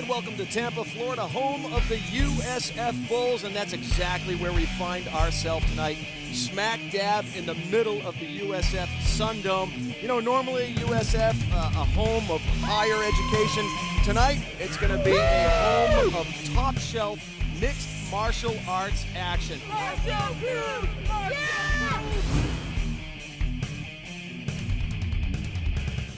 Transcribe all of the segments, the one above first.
welcome to Tampa, Florida, home of the USF Bulls, and that's exactly where we find ourselves tonight, smack dab in the middle of the USF Sun Dome. You know, normally USF, a home of higher education. Tonight, it's going to be a home of top-shelf mixed martial arts action.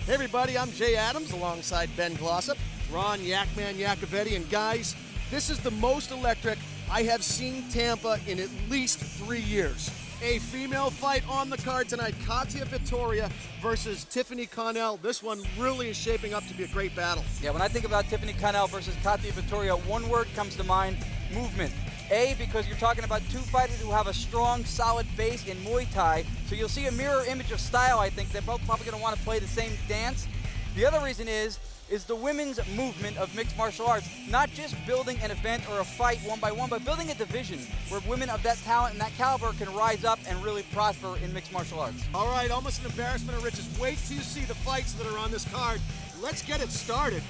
Hey everybody, I'm Jay Adams alongside Ben Glossop, Ron Yakman Yakovetti, and guys, this is the most electric I have seen Tampa in at least 3 years. A female fight on the card tonight, Katia Vittoria versus Tiffany Connell. This one really is shaping up to be a great battle. Yeah, when I think about Tiffany Connell versus Katia Vittoria, one word comes to mind: movement. A, because you're talking about two fighters who have a strong, solid base in Muay Thai, so you'll see a mirror image of style, I think. They're both probably going to want to play the same dance. The other reason is the women's movement of mixed martial arts, not just building an event or a fight one by one, but building a division where women of that talent and that caliber can rise up and really prosper in mixed martial arts. All right, almost an embarrassment of riches. Wait till you see the fights that are on this card. Let's get it started.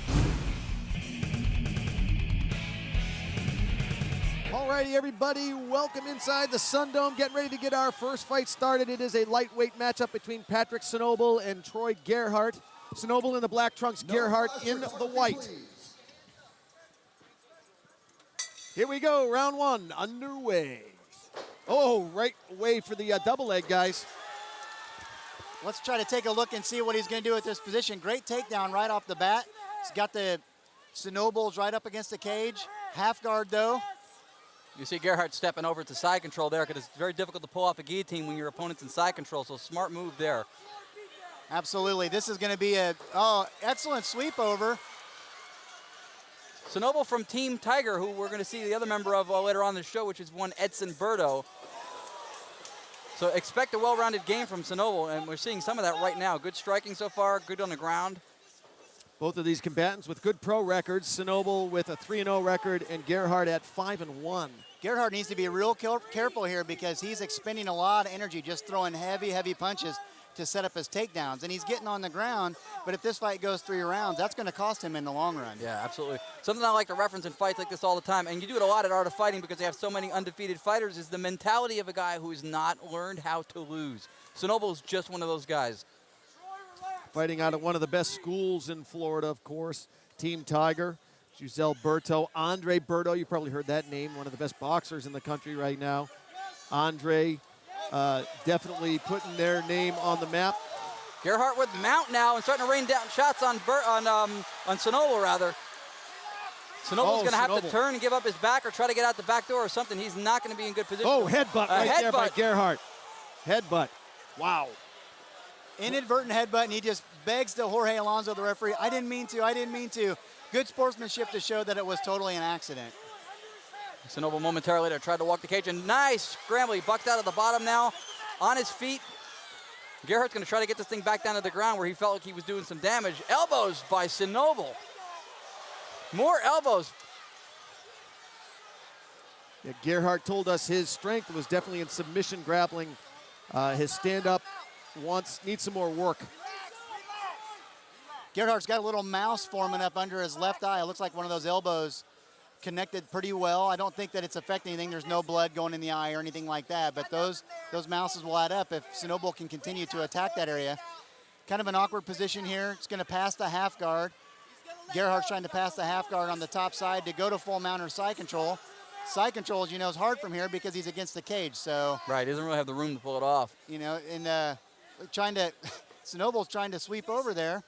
Alrighty, everybody, welcome inside the Sun Dome. Getting ready to get our first fight started. It is a lightweight matchup between Patrick Sinoble and Troy Gerhardt. Sinoble in the black trunks, Gerhardt in the white. Here we go, round one underway. Oh, right away for the double leg, guys. Let's try to take a look and see what he's going to do at this position. Great takedown right off the bat. He's got the Sinobles right up against the cage. Half guard, though. You see Gerhardt stepping over to side control there, because it's very difficult to pull off a guillotine when your opponent's in side control, so smart move there. Absolutely. This is going to be a excellent sweep over. Sinoble from Team Tiger, who we're going to see the other member of later on in the show, which is one Edson Berto. So expect a well-rounded game from Sinoble, and we're seeing some of that right now. Good striking so far, good on the ground. Both of these combatants with good pro records. Sinoble with a 3-0 record and Gerhardt at 5-1. Gerhardt needs to be real careful here, because he's expending a lot of energy just throwing heavy punches to set up his takedowns. And he's getting on the ground, but if this fight goes 3 rounds, that's going to cost him in the long run. Yeah, absolutely. Something I like to reference in fights like this all the time, and you do it a lot at Art of Fighting because they have so many undefeated fighters, is the mentality of a guy who's not learned how to lose. Sinoble's just one of those guys. Fighting out of one of the best schools in Florida, of course, Team Tiger. Giselle Berto, Andre Berto, you've probably heard that name, one of the best boxers in the country right now. Andre definitely putting their name on the map. Gerhardt with mount now and starting to rain down shots on Sinoble, rather. Sinoble's going to have to turn and give up his back or try to get out the back door or something. He's not going to be in good position. Oh, headbutt right there by Gerhardt. Headbutt. Wow. Inadvertent headbutt, and he just begs to Jorge Alonso, the referee, I didn't mean to. Good sportsmanship to show that it was totally an accident. Sinoble momentarily later tried to walk the cage, and nice scramble. He bucked out of the bottom now, on his feet. Gerhardt's going to try to get this thing back down to the ground where he felt like he was doing some damage. Elbows by Sinoble. More elbows. Yeah, Gerhardt told us his strength was definitely in submission grappling. His stand-up needs some more work. Gerhardt's got a little mouse forming up under his left eye. It looks like one of those elbows connected pretty well. I don't think that it's affecting anything. There's no blood going in the eye or anything like that, but those mouses will add up if Sinoble can continue to attack that area. Kind of an awkward position here. It's going to pass the half guard. Gerhardt's trying to pass the half guard on the top side to go to full mount or side control. Side control, as you know, is hard from here because he's against the cage, so. Right, he doesn't really have the room to pull it off. You know, and Sinoble's trying to sweep over there.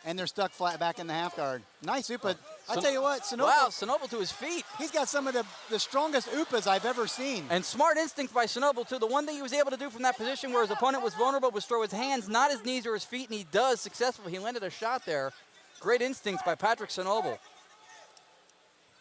And they're stuck flat back in the half guard. Nice upa. I tell you what, Sinoble. Wow, Sinoble to his feet. He's got some of the strongest upas I've ever seen. And smart instinct by Sinoble, too. The one thing he was able to do from that position where his opponent was vulnerable was throw his hands, not his knees or his feet, and he does successfully. He landed a shot there. Great instincts by Patrick Sinoble.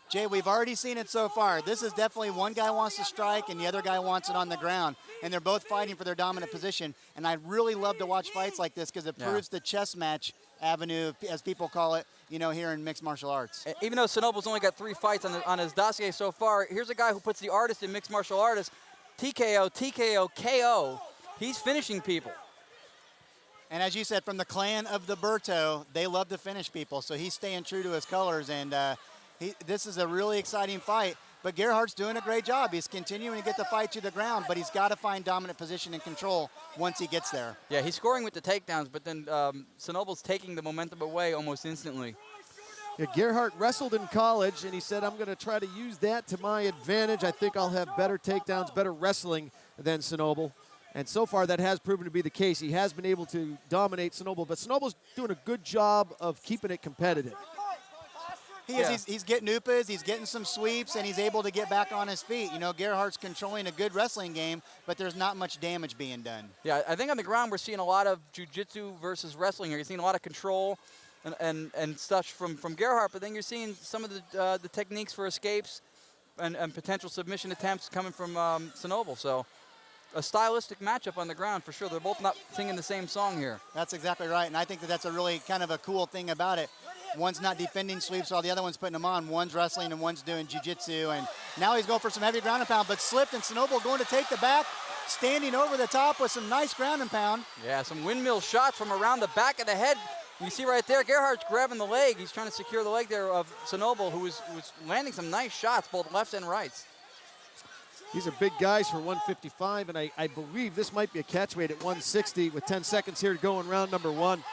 Jay, we've already seen it so far. This is definitely one guy wants to strike and the other guy wants it on the ground. And they're both fighting for their dominant position. And I really love to watch fights like this because it proves the chess match avenue, as people call it, you know, here in mixed martial arts. Even though Sinoble's only got 3 fights on his dossier so far, here's a guy who puts the artist in mixed martial artists. TKO, TKO, KO. He's finishing people. And as you said, from the clan of the Berto, they love to finish people. So he's staying true to his colors, and this is a really exciting fight. But Gerhardt's doing a great job. He's continuing to get the fight to the ground, but he's got to find dominant position and control once he gets there. Yeah, he's scoring with the takedowns, but then Snowball's taking the momentum away almost instantly. Yeah, Gerhardt wrestled in college, and he said, I'm going to try to use that to my advantage. I think I'll have better takedowns, better wrestling than Snowball. And so far, that has proven to be the case. He has been able to dominate Snowball, but Snowball's doing a good job of keeping it competitive. He is. He's getting upas, he's getting some sweeps, and he's able to get back on his feet. You know, Gerhardt's controlling a good wrestling game, but there's not much damage being done. Yeah, I think on the ground we're seeing a lot of jiu-jitsu versus wrestling here. You're seeing a lot of control and stuff from Gerhardt, but then you're seeing some of the techniques for escapes and potential submission attempts coming from Snowball. So a stylistic matchup on the ground for sure. They're both not singing the same song here. That's exactly right, and I think that's a really kind of a cool thing about it. One's not defending sweeps while the other one's putting them on. One's wrestling and one's doing jiu-jitsu. And now he's going for some heavy ground and pound, but slipped, and Snowball going to take the back, standing over the top with some nice ground and pound. Yeah, some windmill shots from around the back of the head. You see right there, Gerhardt's grabbing the leg. He's trying to secure the leg there of Snowball, who was landing some nice shots, both lefts and rights. These are big guys for 155, and I believe this might be a catch weight at 160 with 10 seconds here to go in round number one.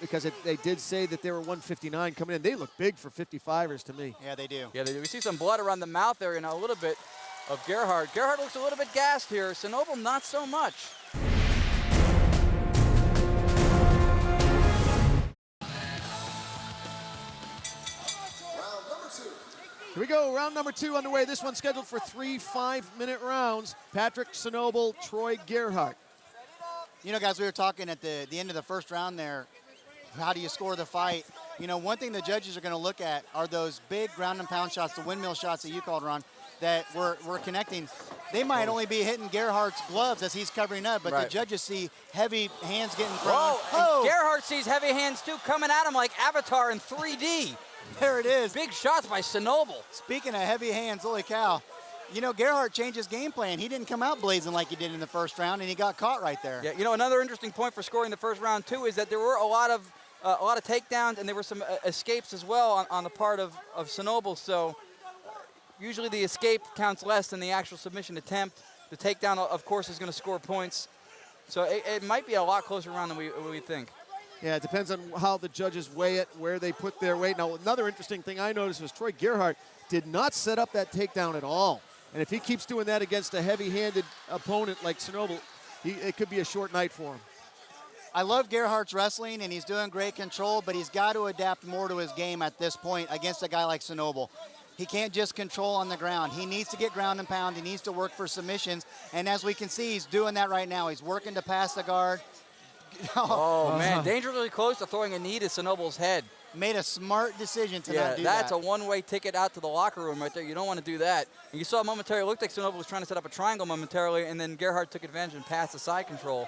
Because they did say that they were 159 coming in. They look big for 55ers to me. Yeah, they do. Yeah, they do. We see some blood around the mouth there and a little bit of Gerhardt. Gerhardt looks a little bit gassed here. Snowball, not so much. Here we go, round number two underway. This one's scheduled for 3 5-minute rounds. Patrick Snowball, Troy Gerhardt. You know, guys, we were talking at the end of the first round there, how do you score the fight? You know, one thing the judges are going to look at are those big ground and pound shots, the windmill shots that you called, Ron, that we're connecting. They might only be hitting Gerhardt's gloves as he's covering up, but the judges see heavy hands getting thrown. Oh, Gerhardt sees heavy hands, too, coming at him like Avatar in 3D. There it is. Big shots by Snowball. Speaking of heavy hands, holy cow. You know, Gerhardt changed his game plan. He didn't come out blazing like he did in the first round, and he got caught right there. Yeah, you know, another interesting point for scoring the first round, too, is that there were a lot of takedowns, and there were some escapes as well on the part of Snowball. So usually the escape counts less than the actual submission attempt. The takedown, of course, is going to score points. So it might be a lot closer round than we think. Yeah, it depends on how the judges weigh it, where they put their weight. Now, another interesting thing I noticed was Troy Gerhardt did not set up that takedown at all. And if he keeps doing that against a heavy-handed opponent like Snowball, it could be a short night for him. I love Gerhardt's wrestling, and he's doing great control, but he's got to adapt more to his game at this point against a guy like Snowball. He can't just control on the ground. He needs to get ground and pound. He needs to work for submissions. And as we can see, he's doing that right now. He's working to pass the guard. Oh, man, dangerously close to throwing a knee to Snowball's head. Made a smart decision to not do that. That's a one-way ticket out to the locker room right there. You don't want to do that. And you saw momentarily, it looked like Snowball was trying to set up a triangle momentarily, and then Gerhardt took advantage and passed the side control.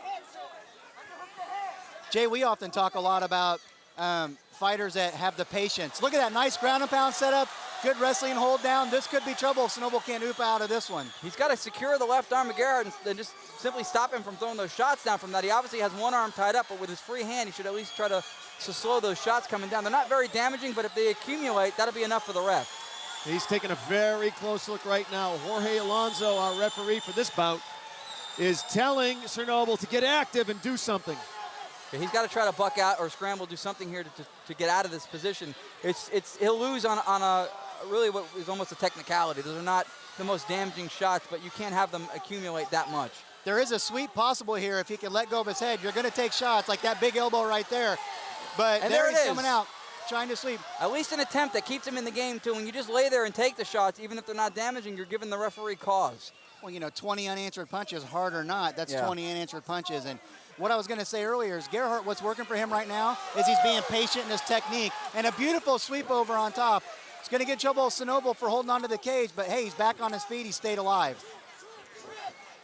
Jay, we often talk a lot about fighters that have the patience. Look at that nice ground and pound setup. Good wrestling hold down. This could be trouble if Snowball can't oop out of this one. He's got to secure the left arm of Gerhardt and just simply stop him from throwing those shots down from that. He obviously has one arm tied up, but with his free hand, he should at least try to slow those shots coming down. They're not very damaging, but if they accumulate, that'll be enough for the ref. He's taking a very close look right now. Jorge Alonso, our referee for this bout, is telling Snowball to get active and do something. He's got to try to buck out or scramble, do something here to get out of this position. He'll lose on a really what is almost a technicality. Those are not the most damaging shots, but you can't have them accumulate that much. There is a sweep possible here if he can let go of his head. You're going to take shots like that big elbow right there. But there he's coming out, trying to sweep. At least an attempt that keeps him in the game, too. When you just lay there and take the shots, even if they're not damaging, you're giving the referee cause. Well, you know, 20 unanswered punches, hard or not, that's 20 unanswered punches. And what I was going to say earlier is Gerhardt, what's working for him right now is he's being patient in his technique. And a beautiful sweep over on top. It's going to get trouble with Snowball for holding on to the cage, but hey, he's back on his feet. He stayed alive.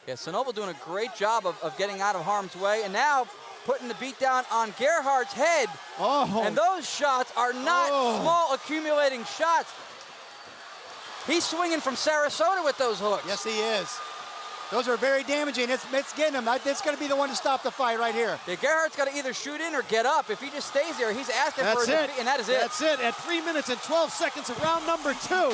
Yeah, Snowball doing a great job of getting out of harm's way, and now putting the beat down on Gerhardt's head. Oh. And those shots are not small accumulating shots. He's swinging from Sarasota with those hooks. Yes, he is. Those are very damaging. It's getting him. It's going to be the one to stop the fight right here. Yeah, Gerhardt's got to either shoot in or get up. If he just stays there, he's asking for a defeat, and that is it. That's it. At 3 minutes and 12 seconds of round number 2.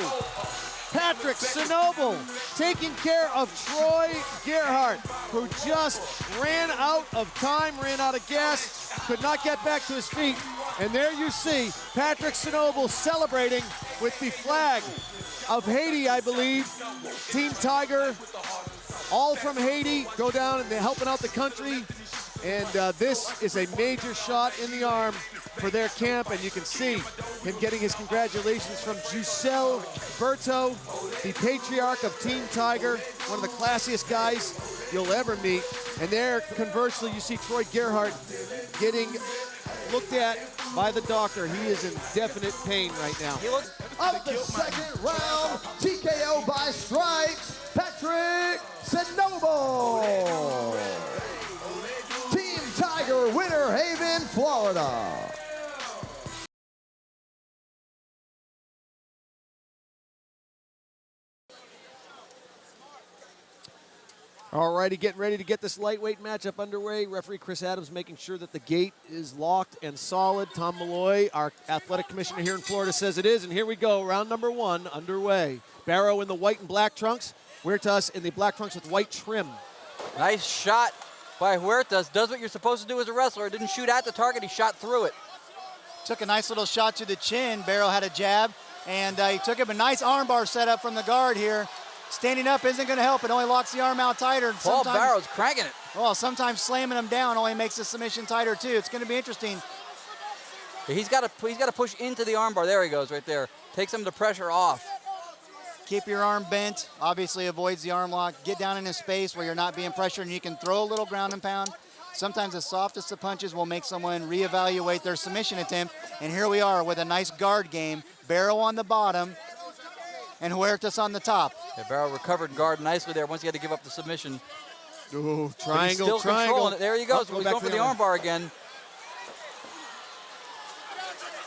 Patrick Sinoble taking care of Troy Gerhardt, who just ran out of time, ran out of gas, could not get back to his feet. And there you see Patrick Sinoble celebrating with the flag of Haiti, I believe. Team Tiger, all from Haiti, go down and they're helping out the country. And this is a major shot in the arm for their camp, and you can see him getting his congratulations from Giselle Berto, the patriarch of Team Tiger, one of the classiest guys you'll ever meet. And there, conversely, you see Troy Gerhardt getting looked at by the doctor. He is in definite pain right now. Of the second round, TKO by strikes, Patrick Sinoble. Team Tiger, Winter Haven, Florida. All righty, getting ready to get this lightweight matchup underway. Referee Chris Adams making sure that the gate is locked and solid. Tom Malloy, our athletic commissioner here in Florida, says it is. And here we go, round number 1 underway. Barrow in the white and black trunks. Huertas in the black trunks with white trim. Nice shot by Huertas. Does what you're supposed to do as a wrestler. Didn't shoot at the target, he shot through it. Took a nice little shot to the chin. Barrow had a jab, and he took him a nice armbar setup from the guard here. Standing up isn't going to help. It only locks the arm out tighter. Paul Barrow's cranking it. Well, sometimes slamming him down only makes the submission tighter too. It's going to be interesting. He's got to push into the armbar. There he goes, right there. Takes some of the pressure off. Keep your arm bent. Obviously avoids the arm lock. Get down in a space where you're not being pressured, and you can throw a little ground and pound. Sometimes the softest of punches will make someone reevaluate their submission attempt. And here we are with a nice guard game. Barrow on the bottom and Huertas on the top. Yeah, Barrow recovered guard nicely there once he had to give up the submission. Ooh, But triangle, he's still triangle. controlling it. There he goes. Oh, He's going for the armbar again.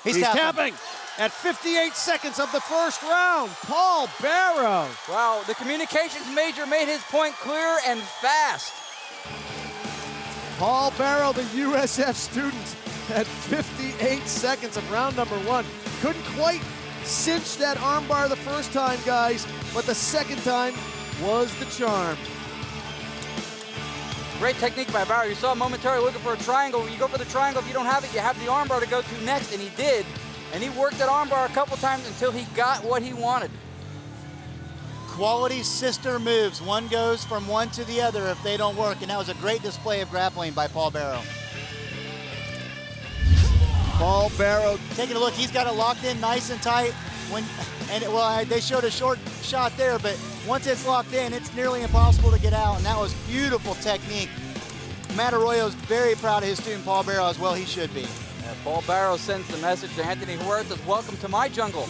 He's tapping. At 58 seconds of the first round, Paul Barrow. Wow, the communications major made his point clear and fast. Paul Barrow, the USF student, at 58 seconds of round number 1. Couldn't quite cinch that armbar the first time, guys, but the second time was the charm. Great technique by Barrow. You saw him momentarily looking for a triangle. You go for the triangle. If you don't have it, you have the armbar to go to next, and he did. And he worked that armbar a couple times until he got what he wanted. Quality sister moves. One goes from one to the other if they don't work, and that was a great display of grappling by Paul Barrow. Paul Barrow. Taking a look, he's got it locked in nice and tight. They showed a short shot there, but once it's locked in, it's nearly impossible to get out, and that was beautiful technique. Matt Arroyo's very proud of his student Paul Barrow as well. He should be. Yeah, Paul Barrow sends the message to Anthony Huertas, welcome to my jungle.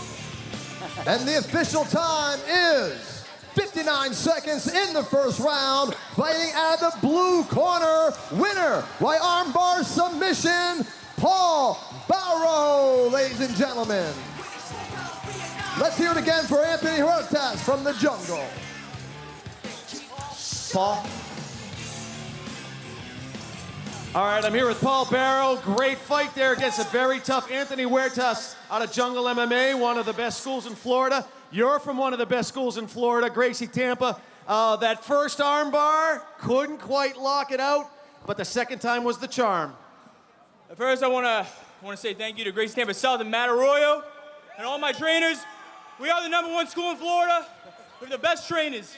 And the official time is 59 seconds in the first round. Fighting out of the blue corner, winner by armbar submission, Paul Barrow, ladies and gentlemen. Let's hear it again for Anthony Huertas from the jungle. Paul. All right, I'm here with Paul Barrow. Great fight there against a very tough Anthony Huertas out of Jungle MMA, one of the best schools in Florida. You're from one of the best schools in Florida, Gracie, Tampa. That first armbar, couldn't quite lock it out, but the second time was the charm. First, I want to say thank you to Gracie, Tampa South and Matt Arroyo and all my trainers. We are the #1 school in Florida. We have the best trainers.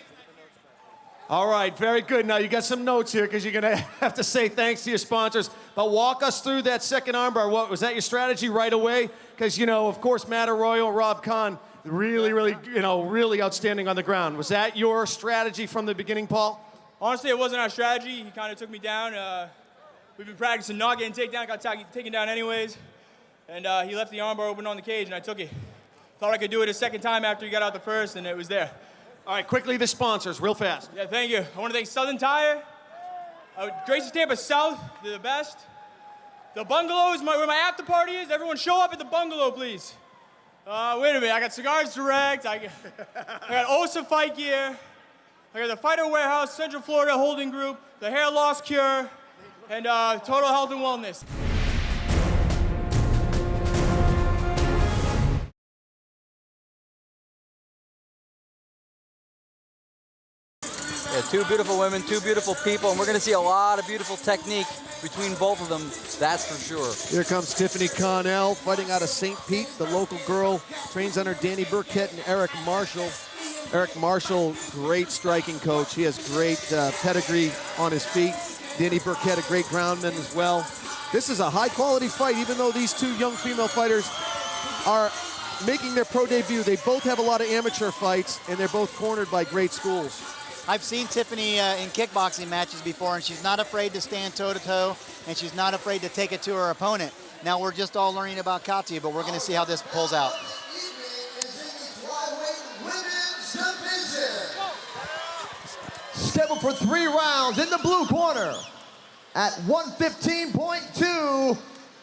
All right, very good. Now, you got some notes here because you're going to have to say thanks to your sponsors. But walk us through that second armbar. What, was that your strategy right away? Because, of course, Matt Arroyo, Rob Kahn, really outstanding on the ground. Was that your strategy from the beginning, Paul? Honestly, it wasn't our strategy. He kind of took me down. We've been practicing not getting taken down. Got taken down anyways. And he left the armbar open on the cage, and I took it. Thought I could do it a second time after he got out the first, and it was there. All right, quickly, the sponsors, real fast. Yeah, thank you. I want to thank Southern Tire, Gracie, Tampa South, they're the best. The bungalow is where my after party is. Everyone show up at the bungalow, please. Wait a minute, I got Cigars Direct, I got Osa Fight Gear, I got the Fighter Warehouse, Central Florida Holding Group, the Hair Loss Cure, and Total Health and Wellness. Yeah, two beautiful women, two beautiful people, and we're going to see a lot of beautiful technique between both of them, that's for sure. Here comes Tiffany Connell fighting out of St. Pete. The local girl trains under Danny Burkett and Eric Marshall. Eric Marshall, great striking coach. He has great pedigree on his feet. Danny Burkett, a great groundman as well. This is a high-quality fight, even though these two young female fighters are making their pro debut. They both have a lot of amateur fights, and they're both cornered by great schools. I've seen Tiffany in kickboxing matches before, and she's not afraid to stand toe-to-toe, and she's not afraid to take it to her opponent. Now we're just all learning about Katya, but we're going to see how this pulls out. Scheduled for 3 rounds in the blue corner at 115.2,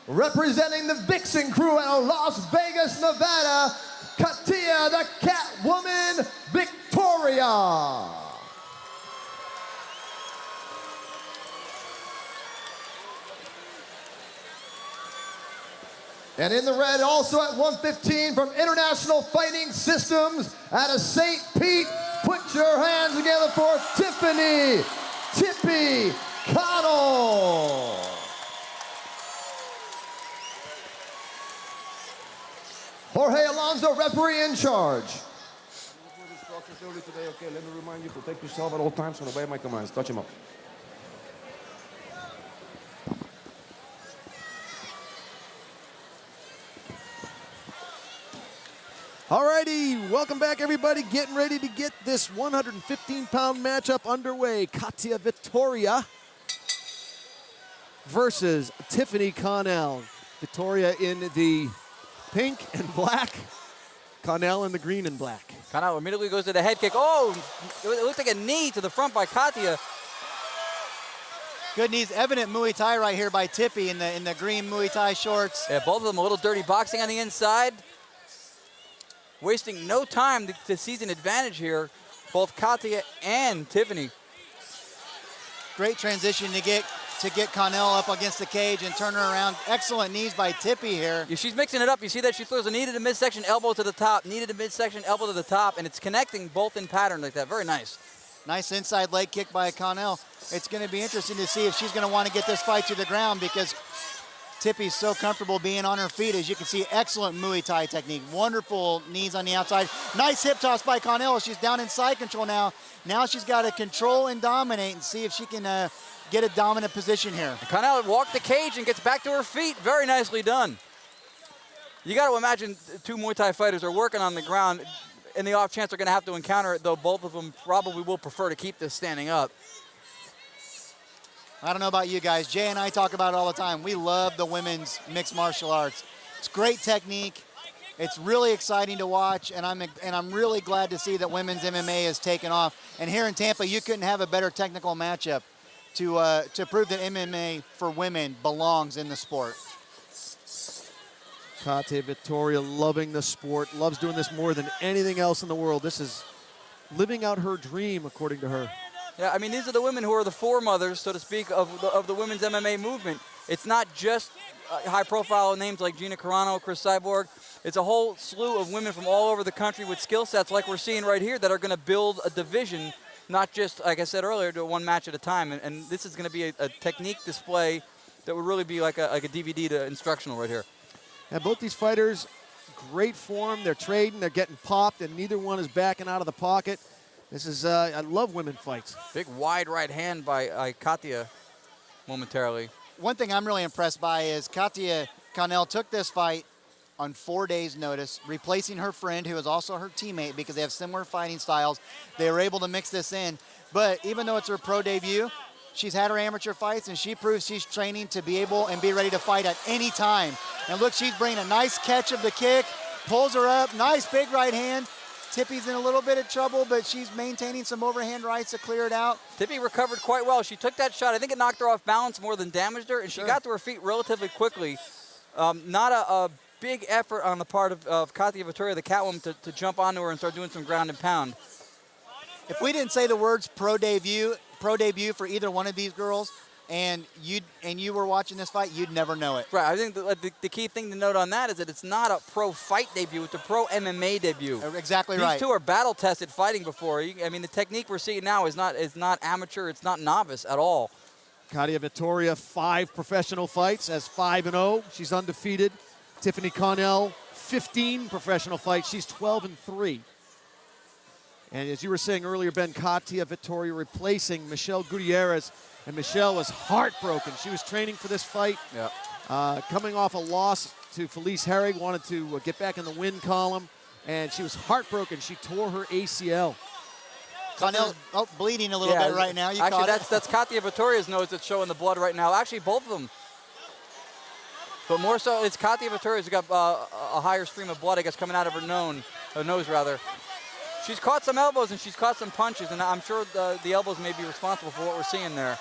representing the Vixen crew out of Las Vegas, Nevada, Katya the Catwoman Victoria. And in the red, also at 115 from International Fighting Systems out of St. Pete, put your hands together for Tiffany "Tippy" Connell. Jorge Alonso, referee in charge. Okay, let me remind you, protect yourself at all times and obey my commands. Touch him up. Alrighty, welcome back everybody. Getting ready to get this 115-pound matchup underway. Katya Victoria versus Tiffany Connell. Victoria in the pink and black, Connell in the green and black. Connell immediately goes to the head kick. Oh, it looked like a knee to the front by Katya. Good knees, evident Muay Thai right here by Tippy in the green Muay Thai shorts. Yeah, both of them a little dirty boxing on the inside. Wasting no time to seize an advantage here, both Katya and Tiffany. Great transition to get Connell up against the cage and turn her around. Excellent knees by Tippy here. Yeah, she's mixing it up. You see that she throws a knee to the midsection, elbow to the top, knee to the midsection, elbow to the top, and it's connecting both in pattern like that. Very nice. Nice inside leg kick by Connell. It's going to be interesting to see if she's going to want to get this fight to the ground because Tippy's so comfortable being on her feet. As you can see, excellent Muay Thai technique. Wonderful knees on the outside. Nice hip toss by Connell. She's down in side control now. Now she's got to control and dominate and see if she can get a dominant position here. Connell walked the cage and gets back to her feet. Very nicely done. You got to imagine two Muay Thai fighters are working on the ground. In the off chance they're going to have to encounter it, though both of them probably will prefer to keep this standing up. I don't know about you guys. Jay and I talk about it all the time. We love the women's mixed martial arts. It's great technique. It's really exciting to watch, and I'm really glad to see that women's MMA has taken off. And here in Tampa, you couldn't have a better technical matchup to prove that MMA for women belongs in the sport. Katya Victoria loving the sport, loves doing this more than anything else in the world. This is living out her dream, according to her. Yeah, I mean, these are the women who are the foremothers, so to speak, of the women's MMA movement. It's not just high-profile names like Gina Carano, Chris Cyborg. It's a whole slew of women from all over the country with skill sets like we're seeing right here that are going to build a division, not just, like I said earlier, to one match at a time. And this is going to be a technique display that would really be like a DVD to instructional right here. And both these fighters, great form. They're trading, they're getting popped, and neither one is backing out of the pocket. This is, I love women fights. Big wide right hand by Katya momentarily. One thing I'm really impressed by is Katya Connell took this fight on 4 days' notice, replacing her friend who is also her teammate because they have similar fighting styles. They were able to mix this in. But even though it's her pro debut, she's had her amateur fights, and she proves she's training to be able and be ready to fight at any time. And look, she's bringing a nice catch of the kick, pulls her up, nice big right hand. Tippy's in a little bit of trouble, but she's maintaining some overhand rights to clear it out. Tippy recovered quite well. She took that shot. I think it knocked her off balance more than damaged her, and she got to her feet relatively quickly. Not a big effort on the part of Katya Victoria, the Catwoman, to jump onto her and start doing some ground and pound. if we didn't say the words pro debut for either one of these girls, and you were watching this fight, you'd never know it. Right. I think the key thing to note on that is that it's not a pro fight debut; it's a pro MMA debut. Exactly right. These two are battle tested fighting before. I mean, the technique we're seeing now is not amateur. It's not novice at all. Katia Vittoria, 5 professional fights as 5-0. She's undefeated. Tiffany Connell, 15 professional fights. She's 12-3. And as you were saying earlier, Ben, Katia Vittoria replacing Michelle Gutierrez. And Michelle was heartbroken. She was training for this fight. Yeah. Coming off a loss to Felice Herrig, wanted to get back in the win column. And she was heartbroken. She tore her ACL. Connell's bleeding a little bit right now. You actually, caught that's Katia Vittoria's nose that's showing the blood right now. Actually, both of them. But more so, it's Katia Vittoria's who got a higher stream of blood, I guess, coming out of her nose, rather. She's caught some elbows and she's caught some punches, and I'm sure the elbows may be responsible for what we're seeing there.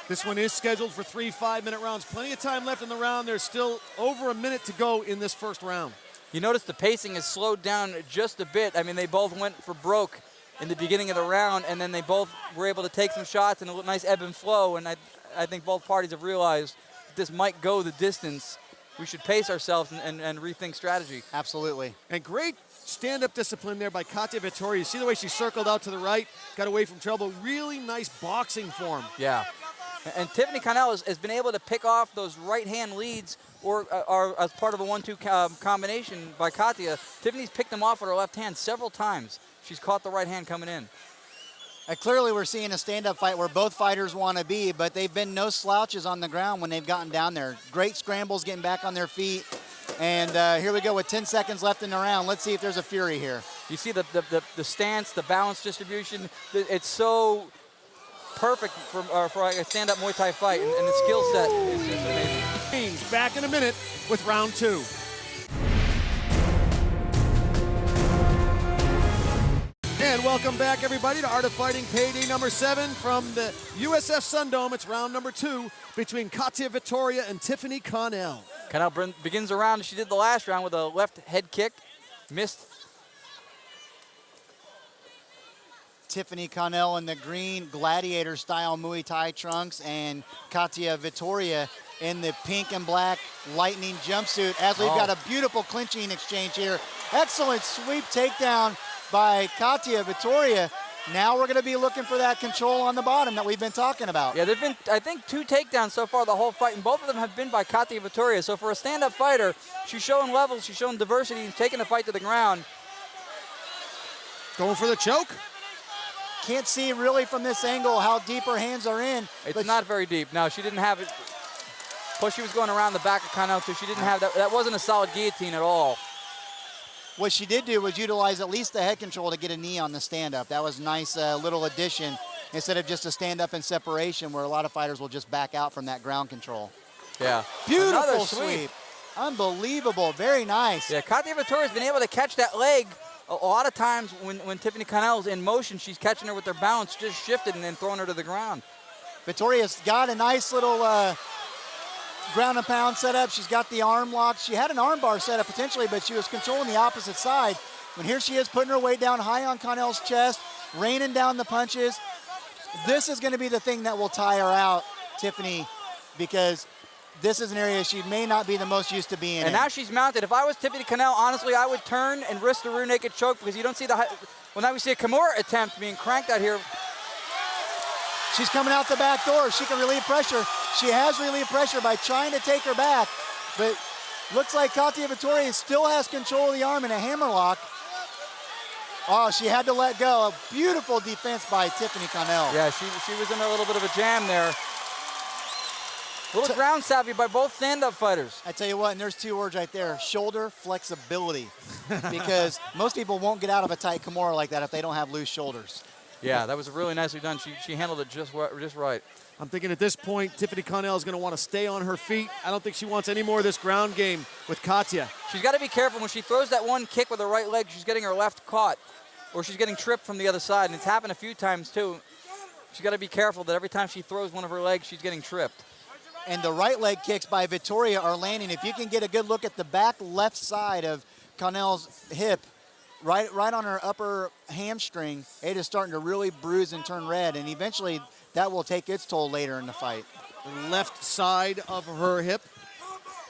This one is scheduled for 3 5-minute rounds. Plenty of time left in the round. There's still over a minute to go in this first round. You notice the pacing has slowed down just a bit. I mean, they both went for broke in the beginning of the round, and then they both were able to take some shots and a nice ebb and flow, and I think both parties have realized that this might go the distance. We should pace ourselves and rethink strategy. Absolutely. And great stand-up discipline there by Katia Vittoria. You see the way she circled out to the right, got away from trouble. Really nice boxing form. Yeah. And Tiffany Connell has been able to pick off those right-hand leads or as part of a 1-2 combination by Katia. Tiffany's picked them off with her left hand several times. She's caught the right hand coming in. Clearly we're seeing a stand-up fight where both fighters want to be, but they've been no slouches on the ground when they've gotten down there. Great scrambles, getting back on their feet. And here we go with 10 seconds left in the round. Let's see if there's a fury here. You see the stance, the balance distribution. It's so perfect for a stand-up Muay Thai fight, and the skill set is amazing. Back in a minute with round 2. And welcome back, everybody, to Art of Fighting Payday number 7 from the USF Sundome. It's round number 2 between Katia Vittoria and Tiffany Connell. Connell begins the round. She did the last round with a left head kick. Missed. Tiffany Connell in the green gladiator-style Muay Thai trunks, and Katia Vittoria in the pink and black lightning jumpsuit. As we've got a beautiful clinching exchange here. Excellent sweep takedown by Katia Vittoria. Now we're going to be looking for that control on the bottom that we've been talking about. Yeah, there've been, I think, 2 takedowns so far the whole fight, and both of them have been by Katia Vittoria. So for a stand-up fighter, she's showing levels, she's showing diversity, and taking the fight to the ground. Going for the choke. Can't see really from this angle how deep her hands are in. It's not very deep. No, she didn't have it. Plus, she was going around the back of Connell, so she didn't have that. That wasn't a solid guillotine at all. What she did do was utilize at least the head control to get a knee on the stand-up. That was a nice little addition instead of just a stand-up and separation where a lot of fighters will just back out from that ground control. Yeah. Beautiful Another sweep. Unbelievable. Very nice. Yeah, Katia Vittoria's been able to catch that leg. A lot of times when Tiffany Connell's in motion, she's catching her with her balance, just shifted and then throwing her to the ground. Vittoria's got a nice little ground and pound set up. She's got the arm lock. She had an arm bar set up potentially, but she was controlling the opposite side. When here she is putting her weight down high on Connell's chest, raining down the punches. This is going to be the thing that will tire out Tiffany, because this is an area she may not be the most used to being in. And now she's mounted. If I was Tiffany Connell, honestly, I would turn and risk the rear naked choke, because you don't see well, now we see a Kimura attempt being cranked out here. She's coming out the back door. She can relieve pressure. She has relieved pressure by trying to take her back, but looks like Katia Vittoria still has control of the arm in a hammerlock. Oh, she had to let go. A beautiful defense by Tiffany Connell. Yeah, she was in a little bit of a jam there. A little ground savvy by both stand-up fighters. I tell you what, and there's 2 words right there, shoulder flexibility, because most people won't get out of a tight Kimura like that if they don't have loose shoulders. Yeah, that was really nicely done. She handled it just right. I'm thinking at this point, Tiffany Connell is going to want to stay on her feet. I don't think she wants any more of this ground game with Katia. She's got to be careful. When she throws that one kick with her right leg, she's getting her left caught, or she's getting tripped from the other side, and it's happened a few times too. She's got to be careful that every time she throws one of her legs, she's getting tripped. And the right leg kicks by Vittoria are landing. If you can get a good look at the back left side of Connell's hip, right on her upper hamstring. It is starting to really bruise and turn red, and eventually that will take its toll later in the fight. The left side of her hip.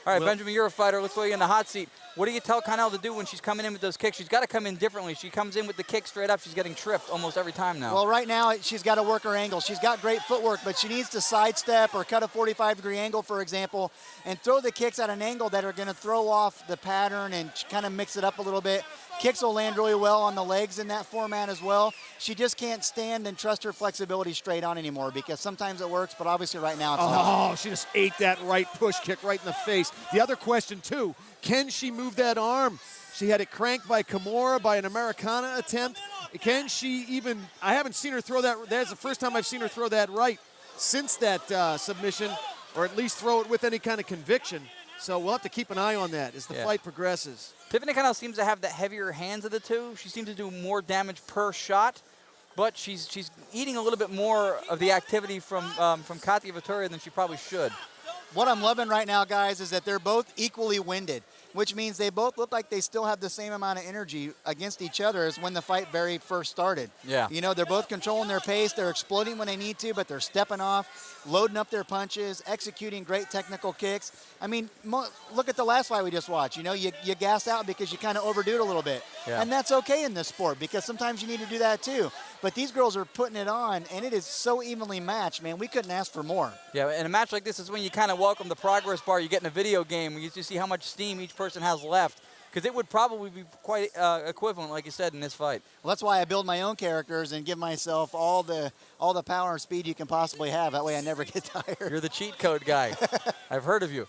All right, Benjamin, you're a fighter. Let's throw you in the hot seat. What do you tell Connell to do when she's coming in with those kicks? She's got to come in differently. She comes in with the kick straight up. She's getting tripped almost every time now. Well, right now she's got to work her angle. She's got great footwork, but she needs to sidestep or cut a 45-degree angle, for example, and throw the kicks at an angle that are going to throw off the pattern and kind of mix it up a little bit. Kicks will land really well on the legs in that format as well. She just can't stand and trust her flexibility straight on anymore because sometimes it works, but obviously right now it's not. Oh, she just ate that right push kick right in the face. The other question, too, can she move that arm? She had it cranked by Kimura by an Americana attempt. Can she even, I haven't seen her throw that, that's the first time I've seen her throw that right since that submission, or at least throw it with any kind of conviction. So we'll have to keep an eye on that as the fight progresses. Tiffany Connell seems to have the heavier hands of the two. She seems to do more damage per shot, but she's eating a little bit more of the activity from Katia Vittoria than she probably should. What I'm loving right now, guys, is that they're both equally winded, which means they both look like they still have the same amount of energy against each other as when the fight very first started. Yeah. You know, they're both controlling their pace. They're exploding when they need to, but they're stepping off, loading up their punches, executing great technical kicks. I mean, look at the last fight we just watched. You know, you gas out because you kind of overdo it a little bit. Yeah. And that's okay in this sport because sometimes you need to do that too. But these girls are putting it on, and it is so evenly matched, man. We couldn't ask for more. Yeah, and a match like this is when you kind of welcome the progress bar you get in a video game where you just see how much steam each person has left, because it would probably be quite equivalent, like you said, in this fight. Well, that's why I build my own characters and give myself all the power and speed you can possibly have. That way I never get tired. You're the cheat code guy. I've heard of you.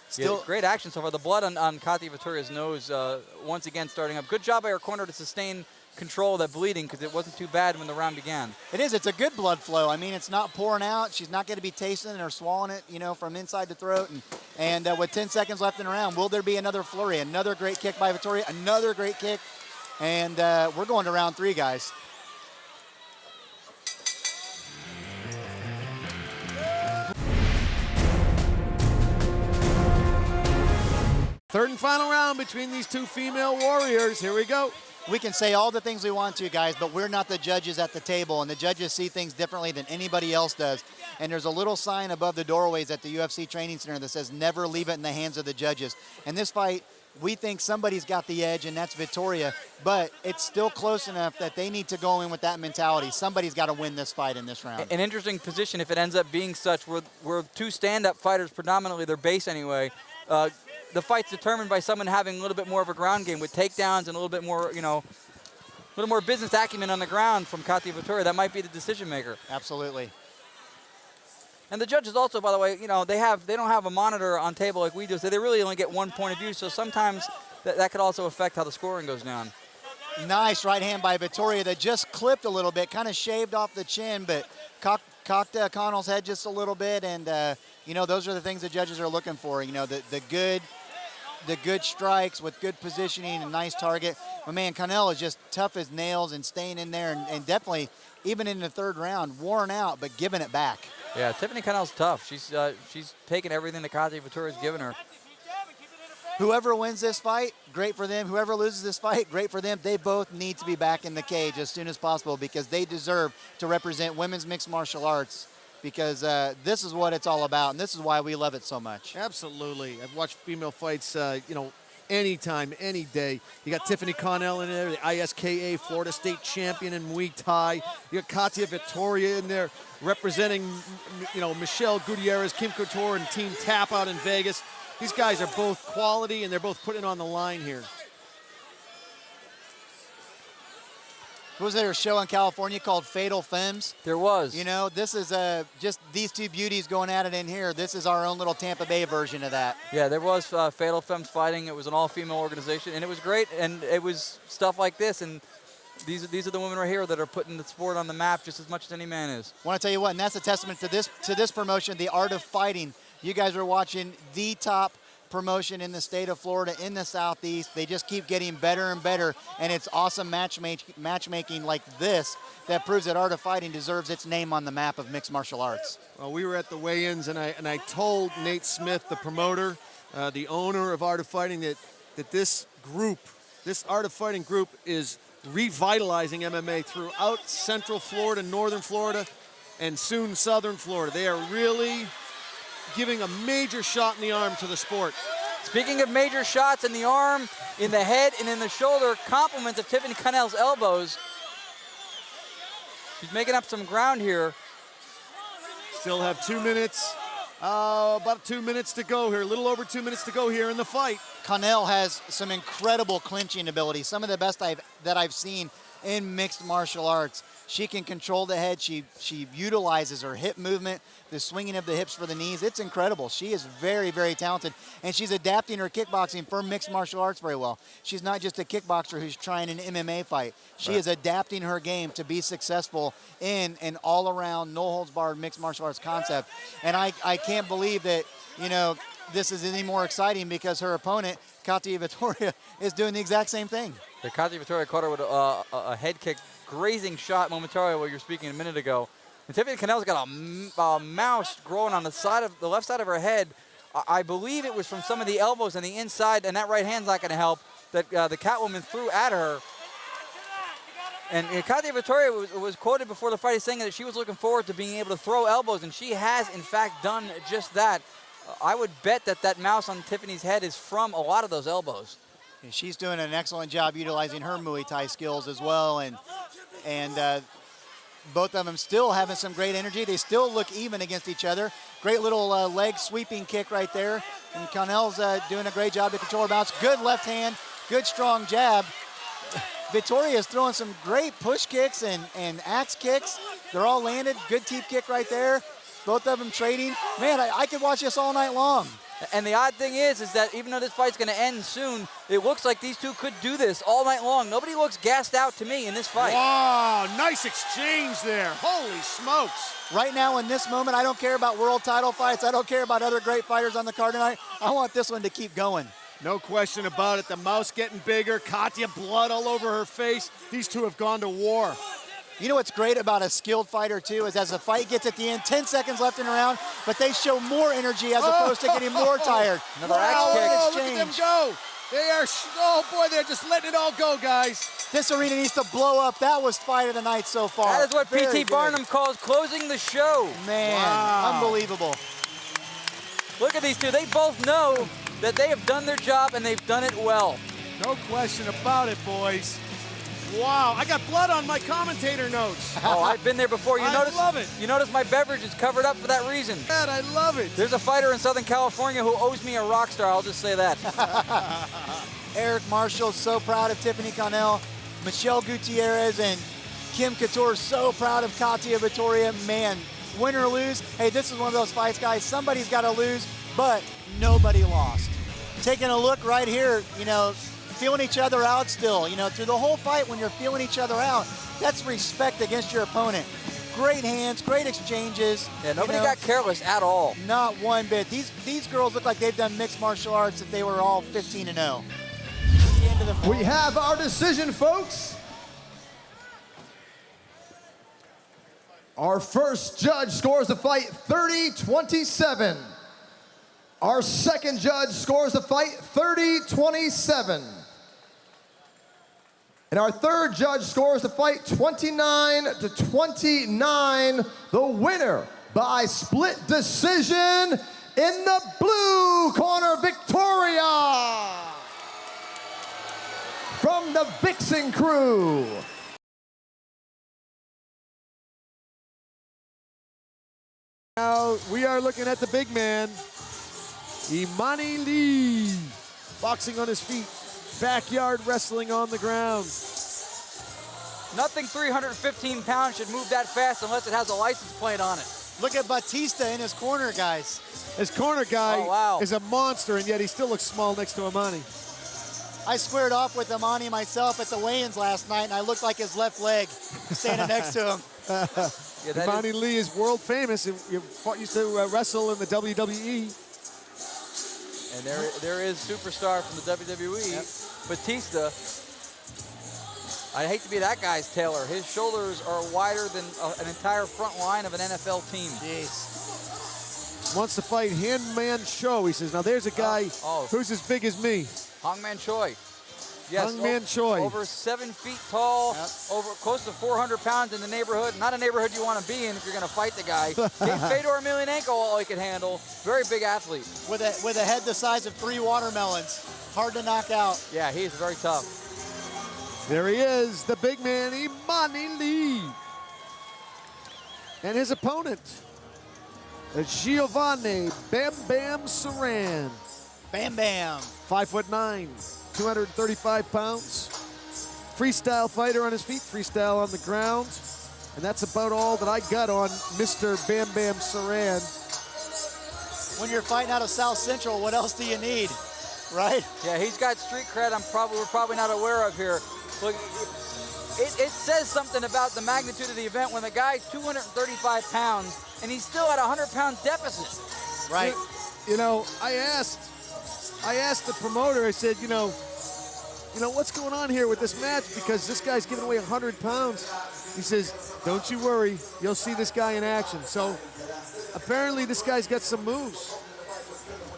Still, yeah, great action so far. The blood on Katia Vittoria's nose once again starting up. Good job by her corner to sustain control of that bleeding because it wasn't too bad when the round began. it is. It's a good blood flow. I mean, it's not pouring out. She's not going to be tasting it or swallowing it, you know, from inside the throat. And with 10 seconds left in the round, will there be another flurry? Another great kick by Vittoria. Another great kick. And we're going to round 3, guys. Third and final round between these two female warriors. Here we go. We can say all the things we want to, guys, but we're not the judges at the table, and the judges see things differently than anybody else does. And there's a little sign above the doorways at the UFC Training Center that says, never leave it in the hands of the judges. And this fight, we think somebody's got the edge, and that's Vittoria, but it's still close enough that they need to go in with that mentality. Somebody's got to win this fight in this round. An interesting position if it ends up being such. We're two stand-up fighters, predominantly their base anyway. The fight's determined by someone having a little bit more of a ground game with takedowns and a little bit more, you know, a little more business acumen on the ground from Katia Vittoria. That might be the decision maker. Absolutely. And the judges also, by the way, you know, they don't have a monitor on table like we do, so they really only get one point of view. So sometimes that could also affect how the scoring goes down. Nice right hand by Vittoria that just clipped a little bit, kind of shaved off the chin, but cocked Connell's head just a little bit. And, you know, those are the things the judges are looking for. You know, the good strikes with good positioning and nice target. My man Connell is just tough as nails and staying in there and definitely, even in the third round, worn out, but giving it back. Yeah, Tiffany Connell's tough. She's taken everything that Katia Vittoria's given her. Whoever wins this fight, great for them. Whoever loses this fight, great for them. They both need to be back in the cage as soon as possible because they deserve to represent women's mixed martial arts because this is what it's all about, and this is why we love it so much. Absolutely. I've watched female fights, you know, anytime, any day. You got Tiffany Connell in there, the ISKA Florida State champion in Muay Thai. You got Katia Vittoria in there representing, you know, Michelle Gutierrez, Kim Couture, and Team Tap out in Vegas. These guys are both quality, and they're both putting on the line here. Was there a show in California called Fatal Femmes? There was. You know, this is just these two beauties going at it in here. This is our own little Tampa Bay version of that. Yeah, there was Fatal Femmes fighting. It was an all-female organization, and it was great. And it was stuff like this, and these are the women right here that are putting the sport on the map just as much as any man is. I want to tell you what, and that's a testament to this promotion, the Art of Fighting. You guys are watching the top promotion in the state of Florida, in the Southeast. They just keep getting better and better, and it's awesome matchmaking like this that proves that Art of Fighting deserves its name on the map of mixed martial arts. Well, we were at the weigh-ins, and I told Nate Smith, the promoter, the owner of Art of Fighting, that this group This Art of Fighting group is revitalizing MMA throughout Central Florida, Northern Florida, and soon Southern Florida. They are really giving a major shot in the arm to the sport. Speaking of major shots in the arm, in the head, and in the shoulder, compliments of Tiffany Connell's elbows. She's making up some ground here. Still have 2 minutes, about 2 minutes to go here, a little over 2 minutes to go here in the fight. Connell has some incredible clinching ability, some of the best that I've seen in mixed martial arts. She can control the head. She utilizes her hip movement, the swinging of the hips for the knees. It's incredible. She is very, very talented, and she's adapting her kickboxing for mixed martial arts very well. She's not just a kickboxer who's trying an MMA fight. She is adapting her game to be successful in an all-around, no-holds-barred mixed martial arts concept. And I can't believe that, you know, this is any more exciting because her opponent, Katia Vittoria, is doing the exact same thing. The Katia Vittoria caught her with a head kick, grazing shot momentarily while you were speaking a minute ago. And Tiffany Connell's got a mouse growing on the side of the left side of her head. I believe it was from some of the elbows on the inside, and that right hand's not going to help, that the Catwoman threw at her. And Katia Vittoria was quoted before the fight as saying that she was looking forward to being able to throw elbows, and she has, in fact, done just that. I would bet that that mouse on Tiffany's head is from a lot of those elbows. And she's doing an excellent job utilizing her Muay Thai skills as well, and both of them still having some great energy. They still look even against each other. Great little leg sweeping kick right there, and Connell's doing a great job to control her bounce. Good left hand, good strong jab. Vittoria is throwing some great push kicks and axe kicks. They're all landed. Good teep kick right there. Both of them trading. Man, I could watch this all night long. And the odd thing is that even though this fight's going to end soon, it looks like these two could do this all night long. Nobody looks gassed out to me in this fight. Wow, nice exchange there. Holy smokes. Right now in this moment, I don't care about world title fights. I don't care about other great fighters on the card tonight. I want this one to keep going. No question about it. The mouse getting bigger. Katia, blood all over her face. These two have gone to war. You know what's great about a skilled fighter, too, is as the fight gets at the end, 10 seconds left in the round, but they show more energy as opposed to getting more tired. Another axe kick. Look at them go. They are, oh boy, they're just letting it all go, guys. This arena needs to blow up. That was fight of the night so far. That is what Very P.T. good. Barnum calls closing the show. Man, wow. Unbelievable. Look at these two. They both know that they have done their job and they've done it well. No question about it, boys. Wow, I got blood on my commentator notes. Oh, I've been there before. I love it. You notice my beverage is covered up for that reason. Man, I love it. There's a fighter in Southern California who owes me a rock star. I'll just say that. Eric Marshall, so proud of Tiffany Connell. Michelle Gutierrez and Kim Couture, so proud of Katia Vittoria. Man, win or lose, hey, this is one of those fights, guys. Somebody's got to lose, but nobody lost. Taking a look right here, you know, feeling each other out still. You know, through the whole fight, when you're feeling each other out, that's respect against your opponent. Great hands, great exchanges. Yeah, nobody got careless at all. Not one bit. These girls look like they've done mixed martial arts, that they were all 15-0. We have our decision, folks. Our first judge scores the fight 30-27. Our second judge scores the fight 30-27. And our third judge scores the fight 29-29. The winner by split decision in the blue corner, Victoria, from the Vixen Crew. Now we are looking at the big man, Imani Lee, boxing on his feet, backyard wrestling on the ground. Nothing 315 pounds should move that fast unless it has a license plate on it. Look at Batista in his corner, guys. His corner guy wow. is a monster, and yet he still looks small next to Imani. I squared off with Imani myself at the weigh-ins last night, and I looked like his left leg standing next to him. Yeah, Imani Lee is world famous. He used to wrestle in the WWE. And there is superstar from the WWE, Yep. Batista. I hate to be that guy's tailor. His shoulders are wider than an entire front line of an NFL team. Jeez. Wants to fight Hangman Cho. He says, now there's a guy who's as big as me. Hangman Choi. Yes, Hungman Choi. over 7 feet tall, over close to 400 pounds in the neighborhood. Not a neighborhood you want to be in if you're going to fight the guy. Fedor Emelianenko, all he can handle. Very big athlete. With a head the size of 3 watermelons. Hard to knock out. Yeah, he's very tough. There he is, the big man, Imani Lee. And his opponent, Giovanni Bam Bam Saran. Bam Bam. 5'9", 235 pounds. Freestyle fighter on his feet, freestyle on the ground. And that's about all that I got on Mr. Bam Bam Saran. When you're fighting out of South Central, what else do you need, right? Yeah, he's got street cred we're probably not aware of here. Look, it says something about the magnitude of the event when the guy's 235 pounds and he's still at a 100-pound deficit. Right. You know, I asked the promoter, I said, you know, what's going on here with this match? Because this guy's giving away 100 pounds. He says, don't you worry, you'll see this guy in action. So apparently this guy's got some moves.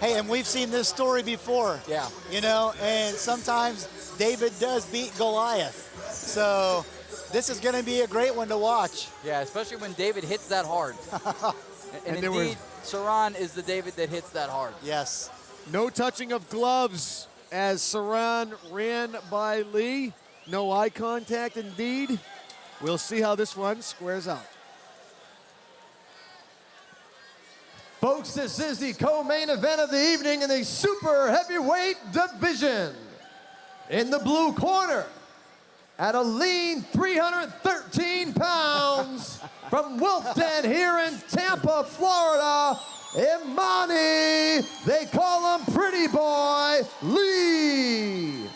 Hey, and we've seen this story before. Yeah. You know, and sometimes David does beat Goliath. So this is going to be a great one to watch. Yeah, especially when David hits that hard. and indeed, Saran is the David that hits that hard. Yes. No touching of gloves as Saran ran by Lee. No eye contact indeed. We'll see how this one squares out. Folks, this is the co-main event of the evening in the super heavyweight division. In the blue corner, at a lean 313 pounds, from Wolf Den here in Tampa, Florida, Imani, they call him Pretty Boy, Lee.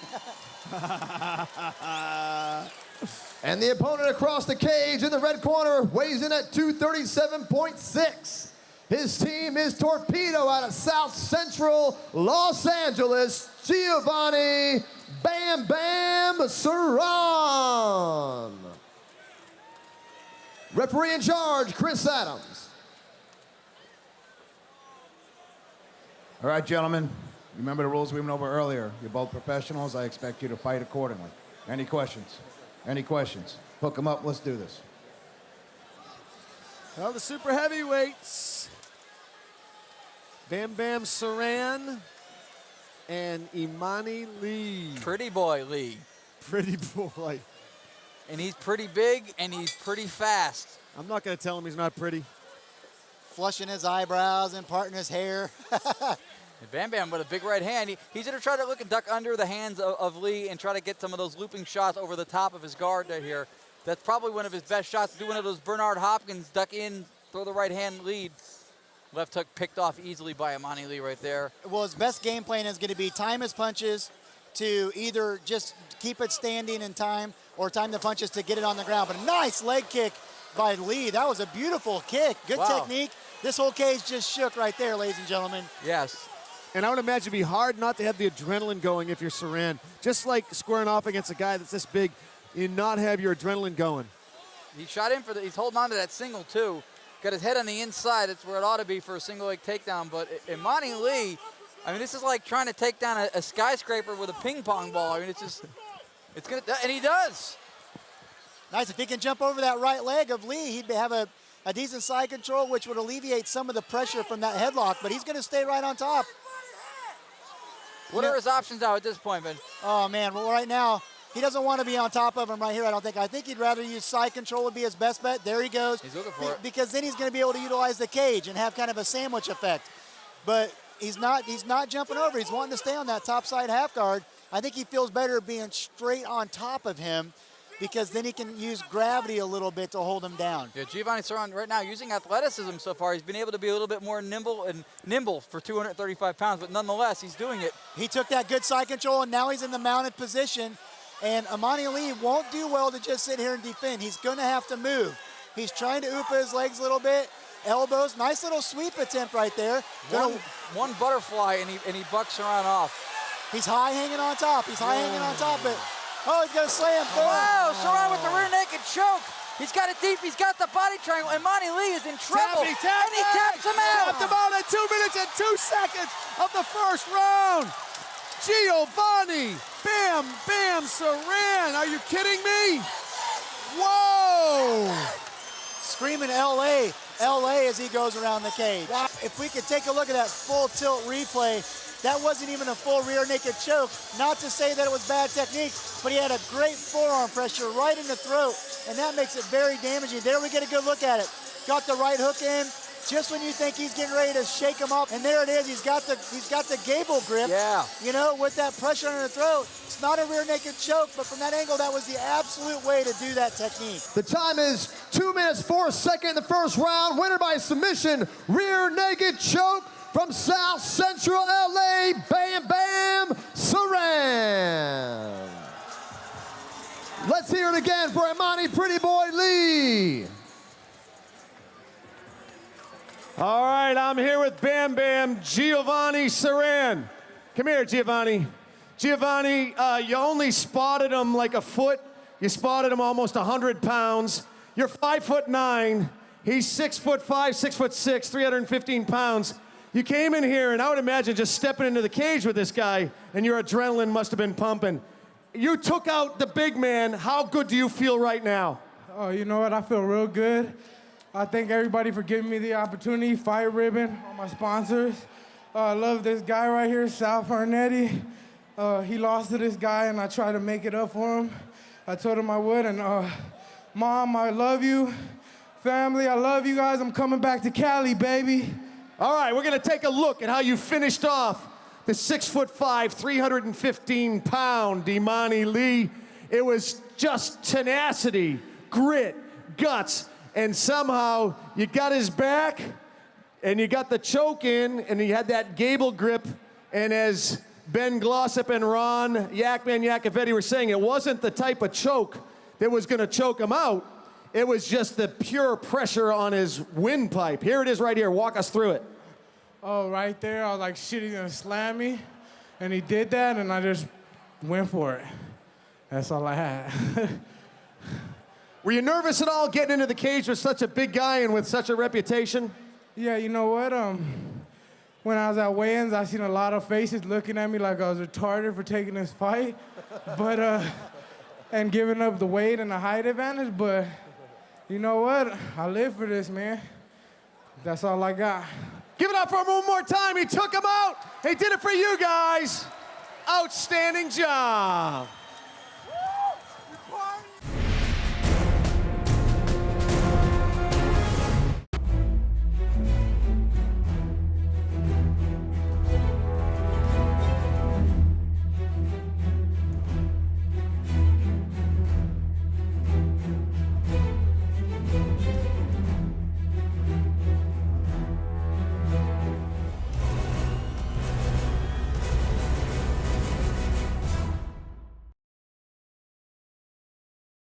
And the opponent across the cage in the red corner weighs in at 237.6. His team is Torpedo out of South Central Los Angeles, Giovanni Bam Bam Saran. Referee in charge, Chris Adams. All right, gentlemen, remember the rules we went over earlier. You're both professionals. I expect you to fight accordingly. Any questions? Any questions? Hook them up. Let's do this. Well, the super heavyweights, Bam Bam Saran and Imani Lee. Pretty Boy Lee. Pretty Boy. And he's pretty big and he's pretty fast. I'm not going to tell him he's not pretty. Flushing his eyebrows and parting his hair. Bam Bam with a big right hand. He's going to try to look and duck under the hands of Lee and try to get some of those looping shots over the top of his guard right here. That's probably one of his best shots. Do one of those Bernard Hopkins, duck in, throw the right hand lead. Left hook picked off easily by Imani Lee right there. Well, his best game plan is going to be time his punches to either just keep it standing in time or time the punches to get it on the ground. But a nice leg kick by Lee. That was a beautiful kick. Good technique. This whole cage just shook right there, ladies and gentlemen. Yes. And I would imagine it'd be hard not to have the adrenaline going if you're Saran. Just like squaring off against a guy that's this big, you not have your adrenaline going. He shot in for he's holding on to that single too. Got his head on the inside. It's where it ought to be for a single leg takedown. But Imani Lee, I mean, this is like trying to take down a skyscraper with a ping pong ball. I mean, it's just, it's gonna, and he does. Nice. If he can jump over that right leg of Lee, he'd have a decent side control, which would alleviate some of the pressure from that headlock. But he's going to stay right on top. What are his options now at this point, Ben? Oh, man. Well, right now, he doesn't want to be on top of him right here, I don't think. I think he'd rather use side control would be his best bet. There he goes. He's looking for it. Because then he's going to be able to utilize the cage and have kind of a sandwich effect. But he's not jumping over. He's wanting to stay on that top side half guard. I think he feels better being straight on top of him because then he can use gravity a little bit to hold him down. Yeah, Giovanni Saran right now using athleticism so far. He's been able to be a little bit more nimble for 235 pounds, but nonetheless, he's doing it. He took that good side control, and now he's in the mounted position. And Imani Lee won't do well to just sit here and defend. He's going to have to move. He's trying to oop his legs a little bit. Elbows, nice little sweep attempt right there. One butterfly, and he bucks Saran off. He's high hanging on top. He's high hanging on top, but he's going to slam. Wow, Saran with the rear naked choke. He's got it deep. He's got the body triangle. And Imani Lee is in trouble. He taps him out. Tapped him out at 2 minutes and 2 seconds of the first round. Giovanni Bam Bam Saran. Are you kidding me? Whoa! Screaming LA, LA as he goes around the cage. If we could take a look at that full tilt replay, that wasn't even a full rear naked choke. Not to say that it was bad technique, but he had a great forearm pressure right in the throat, and that makes it very damaging. There we get a good look at it. Got the right hook in, just when you think he's getting ready to shake him up, and there it is. He's got the gable grip. Yeah. You know, with that pressure on the throat. It's not a rear naked choke, but from that angle, that was the absolute way to do that technique. The time is 2 minutes 4 seconds in the first round. Winner by submission, rear naked choke from South Central LA, Bam Bam Saran. Let's hear it again for Imani Pretty Boy Lee. All right, I'm here with Bam Bam Giovanni Saran. Come here, Giovanni. Giovanni, you only spotted him like a foot. You spotted him almost 100 pounds. You're 5'9". He's 6'5", 6'6", 315 pounds. You came in here, and I would imagine just stepping into the cage with this guy, and your adrenaline must have been pumping. You took out the big man. How good do you feel right now? Oh, you know what? I feel real good. I thank everybody for giving me the opportunity. Fire Ribbon, all my sponsors. I love this guy right here, Sal Farnetti. He lost to this guy, and I tried to make it up for him. I told him I would, and Mom, I love you. Family, I love you guys. I'm coming back to Cali, baby. All right, we're gonna take a look at how you finished off the 6'5", 315-pound Imani Lee. It was just tenacity, grit, guts, and somehow you got his back, and you got the choke in, and he had that gable grip, and as Ben Glossop and Ron Yakman Yakovetti were saying, it wasn't the type of choke that was gonna choke him out. It was just the pure pressure on his windpipe. Here it is right here. Walk us through it. Oh, right there, I was like, shit, he's gonna slam me. And he did that, and I just went for it. That's all I had. Were you nervous at all getting into the cage with such a big guy and with such a reputation? Yeah, you know what? When I was at weigh-ins, I seen a lot of faces looking at me like I was retarded for taking this fight, and giving up the weight and the height advantage, but you know what? I live for this, man. That's all I got. Give it up for him one more time. He took him out. He did it for you guys. Outstanding job.